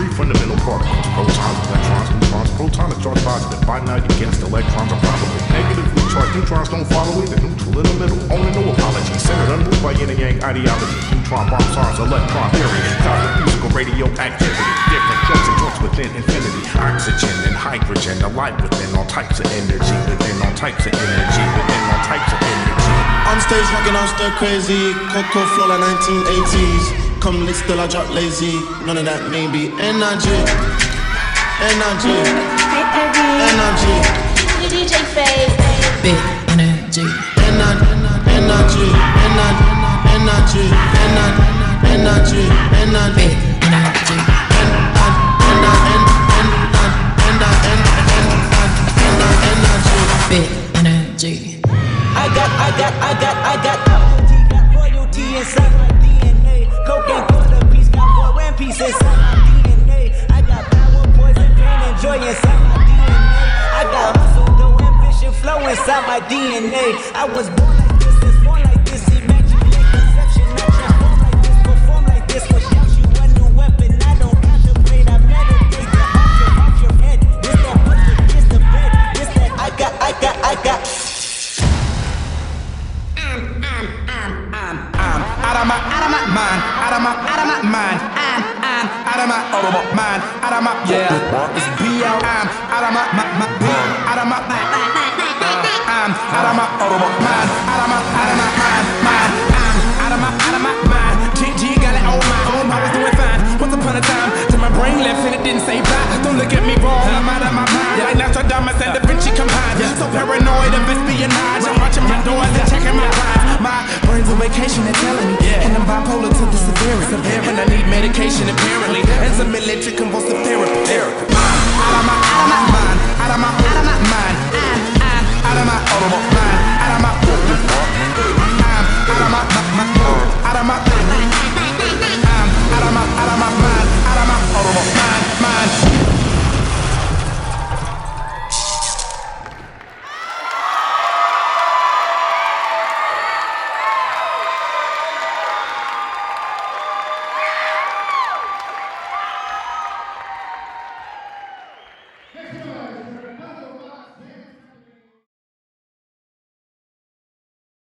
three fundamental particles: protons, electrons, neutrons. Protons are charged positive. By now you guessed electrons are probably negatively charged. Neutrons don't follow either. Neutral in the middle. Only no apology. Centered, unmoved by yin and yang ideology. Neutron bombs, stars, electron theory. Cosmic musical radioactivity. Different jumps and jumps within infinity. Oxygen and hydrogen. The light within all types of energy. Within all types of energy. Within all types of energy. On stage rocking out stir crazy. Coco flow like 1980s. Come lit still I drop lazy. None of that maybe. Energy. Energy. Energy. DJ Phase. Big energy. Energy. Energy. Energy. Energy. Energy. Big energy. Big energy. I got royalty inside my DNA. Cocaine for the peace, got 4 and pieces inside my DNA. I got power, poison, pain, and joy inside my DNA. I got hustle, though, ambition, flow inside my DNA. I was born like this, it's born like this. Immaculate conception, I transform like this, perform like this. Without you, a new weapon. I don't contemplate, I meditate. The off your head. This that bucket, this the bed. This that I got. Out of my mind, out of my mind, I'm out of my mind, out of my it's B.O. I'm out of my B, out of my I'm out of my mind, out of my mind, I'm out of my mind. G got it on my own, I was doing fine. Once upon a time, till my brain left and it didn't say bye. Don't look at me wrong, I'm out of my mind. Like Nostradamus and Da Vinci combined. So paranoid of espionage, I'm watching my doors and checking my rhymes. My brain's a vacation, they're telling me. And I'm bipolar to the severest. And I need medication apparently. And some electric